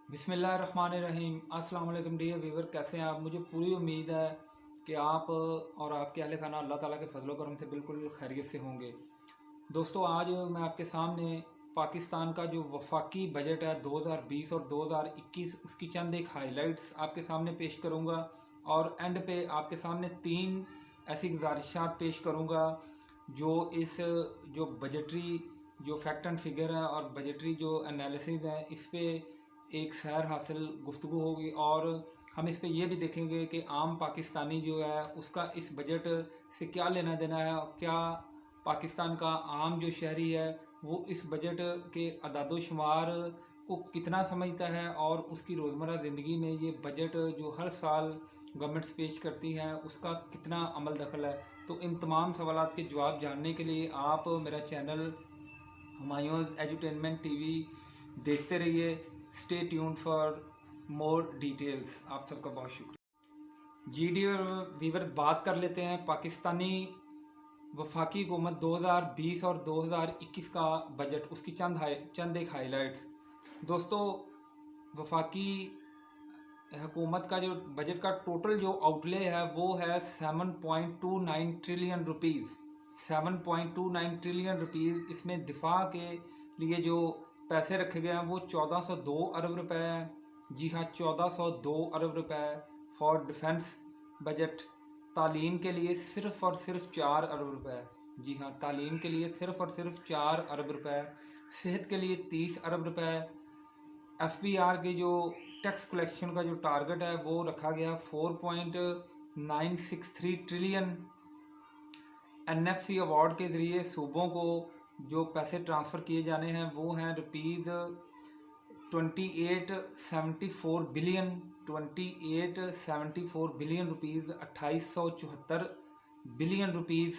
बिस्मिल्लाहिर्रहमानिर्रहीम। अस्सलाम वालेकुम डियर व्यूवर, कैसे हैं आप। मुझे पूरी उम्मीद है कि आप और आपके अहल खाना अल्लाह ताला के फजल करम से बिल्कुल खैरियत से होंगे। दोस्तों, आज मैं आपके सामने पाकिस्तान का जो वफाकी बजट है 2020 और 2021 उसकी चंद एक हाइलाइट्स आपके सामने पेश करूंगा और एंड पे आपके सामने तीन ऐसी गुजारिशात पेश करूंगा जो इस जो बजटरी जो फैक्ट एंड फिगर है और बजटरी जो एनालिसिस है इस पे एक सैर हासिल गुफ्तगू होगी। और हम इस पे ये भी देखेंगे कि आम पाकिस्तानी जो है उसका इस बजट से क्या लेना देना है और क्या पाकिस्तान का आम जो शहरी है वो इस बजट के अदाद शुमार को कितना समझता है और उसकी रोज़मर्रा ज़िंदगी में ये बजट जो हर साल गवर्नमेंट्स पेश करती हैं उसका कितना अमल दखल है। तो इन तमाम सवालात के जवाब जानने के लिए आप मेरा चैनल हुमायूंस एजुटेनमेंट टीवी देखते रहिए। Stay tune for more details. आप सबका बहुत शुक्रिया। जी डी वीवर, बात कर लेते हैं पाकिस्तानी वफाकी हुकूमत 2020 और 2021 का बजट, उसकी चंद एक हाइलाइट्स। दोस्तों, वफाकी हुकूमत का जो बजट का टोटल जो आउटले है वो है 7.29 ट्रिलियन रुपीज़। 7.29 trillion rupees. इसमें दिफा के लिए जो पैसे रखे गए हैं वो 1402 अरब रुपए हैं। जी हाँ, 1402 अरब रुपए फॉर डिफेंस बजट। तालीम के लिए सिर्फ़ और सिर्फ 4 अरब रुपए। जी हाँ, तालीम के लिए सिर्फ़ और सिर्फ 4 अरब रुपए। सेहत के लिए 30 अरब रुपए। एफबीआर के जो टैक्स कलेक्शन का जो टारगेट है वो रखा गया 4.963 ट्रिलियन। एनएफसी अवार्ड के ज़रिए सूबों को जो पैसे ट्रांसफ़र किए जाने हैं वो हैं rupees 2874 billion. 2874 billion rupees, 2874 billion rupees.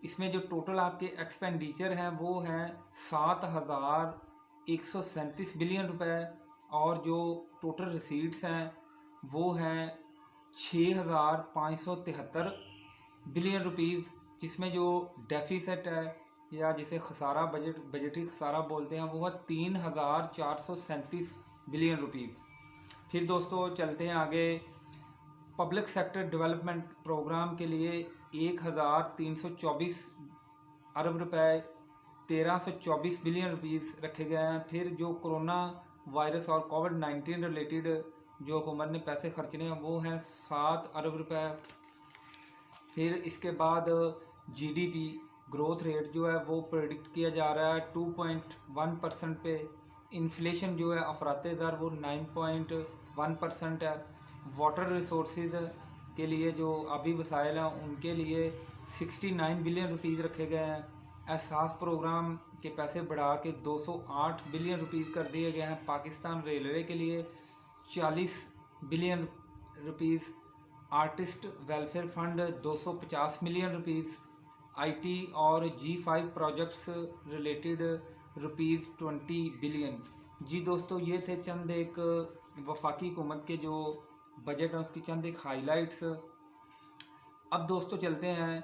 इसमें जो टोटल आपके एक्सपेंडिचर हैं वो हैं 7137 बिलियन रुपए। और जो टोटल रिसीट्स हैं वो हैं 6573 बिलियन रुपीज़। जिसमें जो डेफिसिट है या जिसे खसारा बजटी खसारा बोलते हैं वो है 3437 बिलियन रुपीज़। फिर दोस्तों चलते हैं आगे। पब्लिक सेक्टर डेवलपमेंट प्रोग्राम के लिए 1324 अरब रुपए, 1324 बिलियन रुपीज़ रखे गए हैं। फिर जो कोरोना वायरस और कोविड-19 रिलेटेड जो हुकूमत ने पैसे खर्चने हैं वो हैं 7 अरब रुपए। फिर इसके बाद जीडीपी ग्रोथ रेट जो है वो प्रेडिक्ट किया जा रहा है 2.1% पे। इन्फ्लेशन जो है अफराते दर वो 9.1% है। वाटर रिसोर्सेज के लिए जो आबी वसाइल हैं उनके लिए 69 बिलियन रुपीज़ रखे गए हैं। एहसास प्रोग्राम के पैसे बढ़ा के 208 बिलियन रुपीज़ कर दिए गए हैं। पाकिस्तान रेलवे के लिए 40 billion rupees. Artist welfare fund 250 million rupees. IT और G5 projects related rupees 20 billion. जी दोस्तों, ये थे चंद एक वफाकी हुकूमत के जो बजट हैं उसकी चंद एक हाइलाइट्स। अब दोस्तों चलते हैं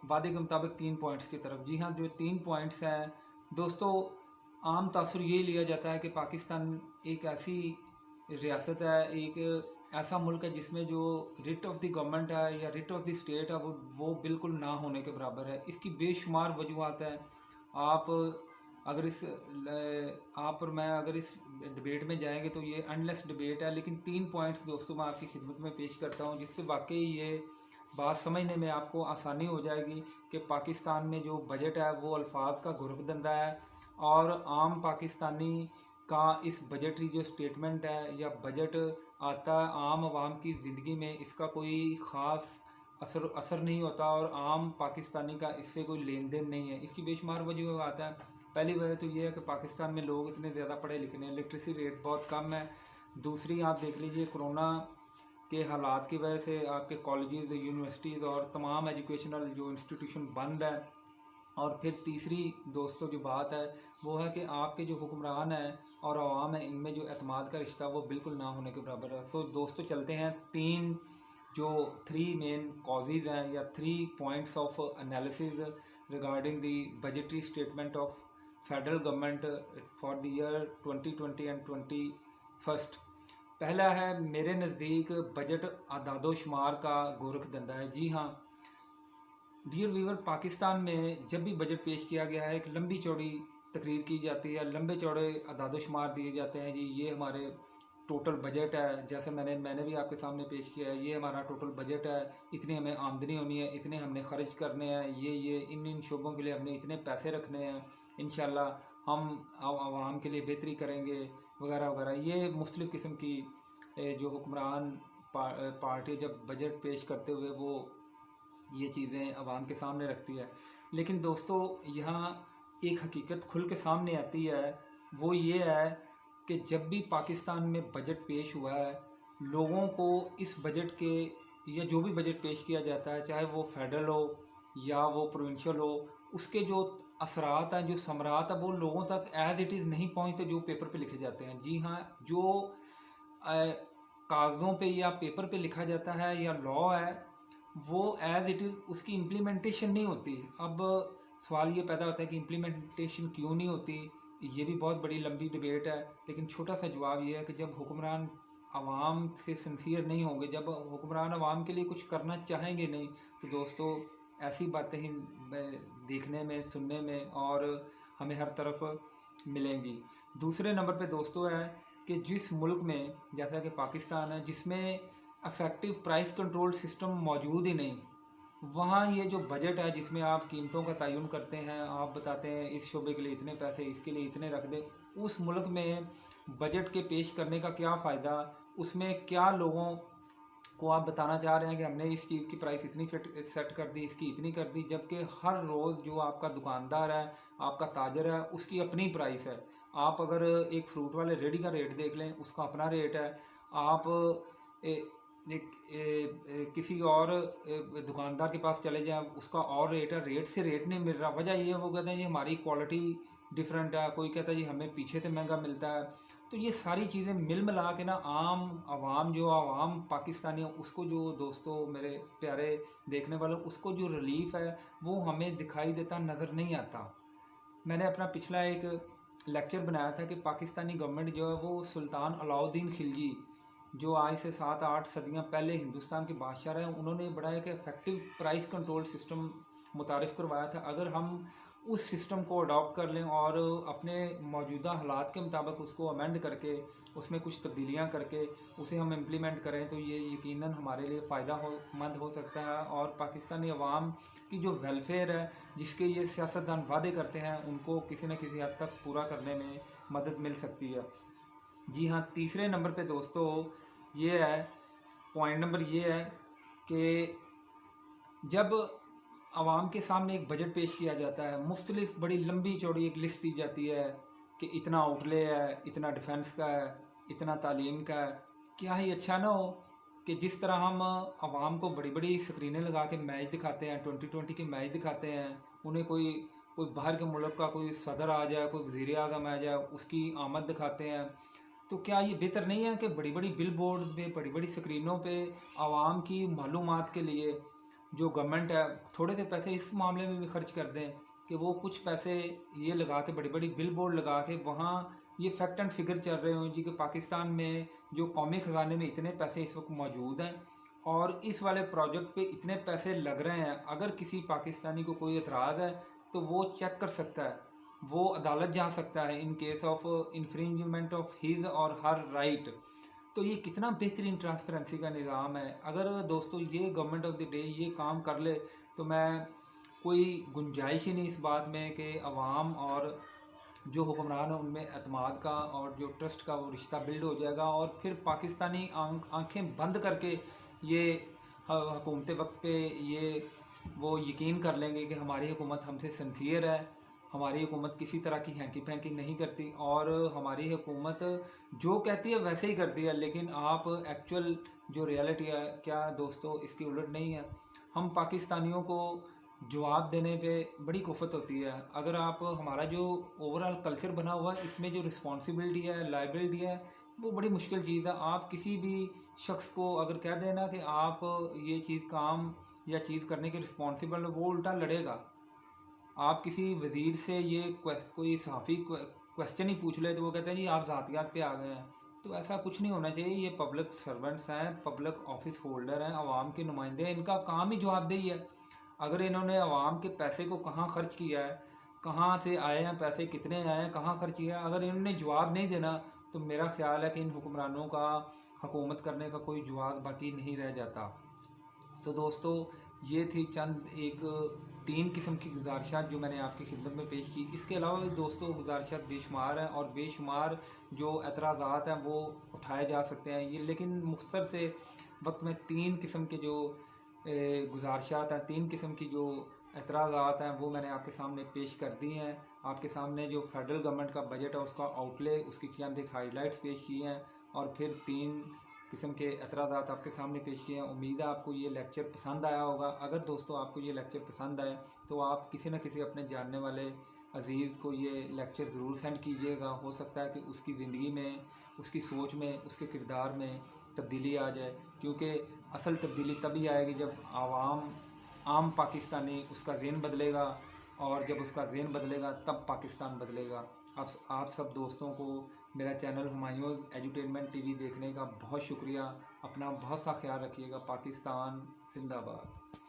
वादे के मुताबिक 3 पॉइंट्स की तरफ। जी हाँ, जो 3 पॉइंट्स हैं दोस्तों, आम तासुर ये लिया जाता है कि पाकिस्तान एक ऐसी रियासत है, एक ऐसा मुल्क है जिसमें जो रिट ऑफ द गवर्नमेंट है या रिट ऑफ द स्टेट है वो बिल्कुल ना होने के बराबर है। इसकी बेशुमार वजूहत है। आप अगर इस आप और मैं अगर इस डिबेट में जाएंगे तो ये एंडलेस डिबेट है। लेकिन 3 पॉइंट्स दोस्तों मैं आपकी खिदमत में पेश करता हूँ जिससे वाकई ये बात समझने में आपको आसानी हो जाएगी कि पाकिस्तान में जो बजट है वो अल्फाज का घुरकदंदा है और आम पाकिस्तानी का इस बजटरी जो स्टेटमेंट है या बजट आता है आम आवाम की ज़िंदगी में इसका कोई ख़ास असर नहीं होता और आम पाकिस्तानी का इससे कोई लेन देन नहीं है। इसकी बेशुमार वजह आता है। पहली वजह तो ये है कि पाकिस्तान में लोग इतने ज़्यादा पढ़े लिखे नहीं, लिटरेसी रेट बहुत कम है। दूसरी आप देख लीजिए कोरोना के हालात की वजह से आपके कॉलेजेस, यूनिवर्सिटीज़ और तमाम एजुकेशनल जो इंस्टीट्यूशन बंद है। और फिर तीसरी दोस्तों जो बात है वो है कि आपके जो हुक्मरान हैं और आवाम है इनमें जो एतमाद का रिश्ता वो बिल्कुल ना होने के बराबर है। सो दोस्तों चलते हैं थ्री मेन कॉजेज़ हैं या 3 points of analysis regarding the budgetary statement of federal government for the year 2020 and first, पहला है मेरे नज़दीक बजट आदाद व शुमार का गोरख धंधा है। जी हाँ डियर व्यूवर, पाकिस्तान में जब भी बजट पेश किया गया है एक लंबी चौड़ी तकरीर की जाती है, लंबे चौड़े आदाद व शुमार दिए जाते हैं। जी ये हमारे टोटल बजट है, जैसे मैंने भी आपके सामने पेश किया है, ये हमारा टोटल बजट है, इतनी हमें आमदनी होनी है, इतने हमने खर्च करने हैं, ये इन शोबों के लिए हमने इतने पैसे रखने हैं, इंशाल्लाह हम आवाम के लिए बेहतरी करेंगे वगैरह वगैरह। ये मुख्तलिफ़ किस्म की जो हुक्मरान पार्टी जब बजट पेश करते हुए वो ये चीज़ें आवाम के सामने रखती है। लेकिन दोस्तों यहाँ एक हकीकत खुल के सामने आती है, वो ये है कि जब भी पाकिस्तान में बजट पेश हुआ है, लोगों को इस बजट के या जो भी बजट पेश किया जाता है, चाहे वो फेडरल हो या वो प्रोविंशियल हो, उसके जो असरात हैं, जो समरात हैं, वो लोगों तक एज इट इज़ नहीं पहुँचते जो पेपर पे लिखे जाते हैं। जी हाँ, जो कागज़ों पे या पेपर पे लिखा जाता है या लॉ है, वो एज इट इज़ उसकी इम्प्लीमेंटेशन नहीं होती। अब सवाल ये पैदा होता है कि इम्प्लीमेंटेशन क्यों नहीं होती, ये भी बहुत बड़ी लंबी डिबेट है। लेकिन छोटा सा जवाब ये है कि जब हुक्मरान आवाम से सिंसियर नहीं होंगे, जब हुक्मरान आवाम के लिए कुछ करना चाहेंगे नहीं, तो दोस्तों ऐसी बातें ही देखने में, सुनने में और हमें हर तरफ मिलेंगी। दूसरे नंबर पे दोस्तों है कि जिस मुल्क में, जैसा कि पाकिस्तान है, जिसमें अफेक्टिव प्राइस कंट्रोल सिस्टम मौजूद ही नहीं, वहाँ ये जो बजट है जिसमें आप कीमतों का तयन करते हैं, आप बताते हैं इस शोबे के लिए इतने पैसे, इसके लिए इतने रख दें, उस मुल्क में बजट के पेश करने का क्या फ़ायदा, उसमें क्या लोगों को आप बताना चाह रहे हैं कि हमने इस चीज़ की प्राइस इतनी सेट कर दी, इसकी इतनी कर दी, जबकि हर रोज़ जो आपका दुकानदार है, आपका ताजर है, उसकी अपनी प्राइस है। आप अगर एक फ्रूट वाले रेडी का रेट देख लें, उसका अपना रेट है। आप किसी और दुकानदार के पास चले जाएं, उसका और रेट है, रेट से रेट नहीं मिल रहा। वजह ये है, वो कहते हैं जी हमारी क्वालिटी डिफरेंट है, कोई कहता है जी हमें पीछे से महंगा मिलता है। तो ये सारी चीज़ें मिल मिला के ना आम आवाम, जो आवाम पाकिस्तानी है, उसको जो दोस्तों मेरे प्यारे देखने वालों, उसको जो रिलीफ है वो हमें दिखाई देता नज़र नहीं आता। मैंने अपना पिछला एक लेक्चर बनाया था कि पाकिस्तानी गवर्नमेंट जो है वो सुल्तान अलाउद्दीन खिलजी, जो आज से 7-8 सदियाँ पहले हिंदुस्तान के बादशाह रहे, उन्होंने बड़ा एक इफेक्टिव प्राइस कंट्रोल सिस्टम मुतारिफ़ करवाया था। अगर हम उस सिस्टम को अडॉप्ट कर लें और अपने मौजूदा हालात के मुताबिक उसको अमेंड करके उसमें कुछ तब्दीलियाँ करके उसे हम इम्प्लीमेंट करें, तो ये यकीनन हमारे लिए फ़ायदा मंद हो सकता है। और पाकिस्तानी अवाम की जो वेलफेयर है, जिसके ये सियासतदान वादे करते हैं, उनको किसी न किसी हद तक पूरा करने में मदद मिल सकती है। जी हाँ, तीसरे नंबर पे दोस्तों ये है, पॉइंट नंबर ये है कि जब आवाम के सामने एक बजट पेश किया जाता है, मुख्तलिफ बड़ी लंबी चौड़ी एक लिस्ट दी जाती है कि इतना आउटले है, इतना डिफेंस का है, इतना तालीम का है। क्या ही अच्छा ना हो कि जिस तरह हम आवाम को बड़ी बड़ी स्क्रीनें लगा के मैच दिखाते हैं, 2020 के मैच दिखाते हैं, उन्हें कोई कोई बाहर के मुल्क का कोई सदर आ जाए, कोई वज़ीर आज़म आ जाए, उसकी आमद दिखाते हैं, तो क्या ये बेहतर नहीं है कि बड़ी बड़ी बिल बोर्ड पे, बड़ी बड़ी स्क्रीनों पे आवाम की मालूमात के लिए जो गवर्नमेंट है थोड़े से पैसे इस मामले में भी खर्च कर दें कि वो कुछ पैसे ये लगा के, बड़ी बड़ी बिल बोर्ड लगा के, वहाँ ये फैक्ट एंड फिगर चल रहे हों जी कि पाकिस्तान में जो कौमी ख़जाने में इतने पैसे इस वक्त मौजूद हैं और इस वाले प्रोजेक्ट पे इतने पैसे लग रहे हैं। अगर किसी पाकिस्तानी को कोई एतराज़ है तो वो चेक कर सकता है, वो अदालत जा सकता है in case of infringement of his और हर राइट। तो ये कितना बेहतरीन ट्रांसपेरेंसी का निज़ाम है। अगर दोस्तों ये गवर्नमेंट ऑफ द डे ये काम कर ले, तो मैं कोई गुंजाइश ही नहीं इस बात में कि अवाम और जो हुक्मरान है उनमें एतमाद का और जो ट्रस्ट का वो रिश्ता बिल्ड हो जाएगा, और फिर पाकिस्तानी आंखें बंद करके ये हुकूमत वक्त पे ये वो यकीन कर लेंगे कि हमारी हुकूमत हमसे सिंसियर है, हमारी हुकूमत किसी तरह की हैंकी फैंकी नहीं करती और हमारी हुकूमत जो कहती है वैसे ही करती है। लेकिन आप एक्चुअल जो रियलिटी है, क्या दोस्तों इसकी उलट नहीं है। हम पाकिस्तानियों को जवाब देने पे बड़ी कुफ़त होती है। अगर आप हमारा जो ओवरऑल कल्चर बना हुआ है, इसमें जो रिस्पॉन्सिबिलिटी है, लाइबिलिटी है, वो बड़ी मुश्किल चीज़ है। आप किसी भी शख्स को अगर कह देना कि आप ये चीज़ काम या चीज़ करने के रिस्पॉन्सिबल है, वो उल्टा लड़ेगा। आप किसी वज़ीर से ये कोई सहाफ़ी क्वेश्चन ही पूछ ले तो वो कहते हैं जी आप ज़ातियात पे आ गए हैं। तो ऐसा कुछ नहीं होना चाहिए। ये पब्लिक सर्वेंट्स हैं, पब्लिक ऑफिस होल्डर हैं, आवाम के नुमाइंदे हैं, इनका काम ही जवाबदेही है। अगर इन्होंने आवाम के पैसे को कहाँ खर्च किया है, कहाँ से आए हैं पैसे, कितने आए हैं, कहाँ खर्च किया है, अगर इन्होंने जवाब नहीं देना तो मेरा ख्याल है कि इन हुक्मरानों का हुकूमत करने का कोई जवाब बाकी नहीं रह जाता। तो दोस्तों, ये थी चंद एक 3 किस्म की गुजारिशात जो मैंने आपकी खिदमत में पेश की। इसके अलावा भी दोस्तों गुजारिशात बेशुमार हैं और बेशुमार जो एतराज़ात हैं वो उठाए जा सकते हैं। ये लेकिन मुख्तसर से वक्त में 3 किस्म के जो गुजारिशात हैं, 3 किस्म की जो एतराज़ात हैं वो मैंने आपके सामने पेश कर दी हैं। आपके सामने जो फेडरल गवर्नमेंट का बजट है उसका आउटले, उसकी चंद एक हाईलाइट्स पेश की हैं और फिर 3 किस्म के एतराज़ात आपके सामने पेश किए हैं। उम्मीद है आपको ये लेक्चर पसंद आया होगा। अगर दोस्तों आपको ये लेक्चर पसंद आए तो आप किसी न किसी अपने जानने वाले अजीज़ को ये लेक्चर ज़रूर सेंड कीजिएगा। हो सकता है कि उसकी ज़िंदगी में, उसकी सोच में, उसके किरदार में तब्दीली आ जाए, क्योंकि असल तब्दीली तभी आएगी जब आम पाकिस्तानी उसका ज़हन बदलेगा, और जब उसका ज़हन बदलेगा तब पाकिस्तान बदलेगा। आप सब दोस्तों को मेरा चैनल हुमायूंज़ एजुटेनमेंट टीवी देखने का बहुत शुक्रिया। अपना बहुत सा ख्याल रखिएगा। पाकिस्तान जिंदाबाद।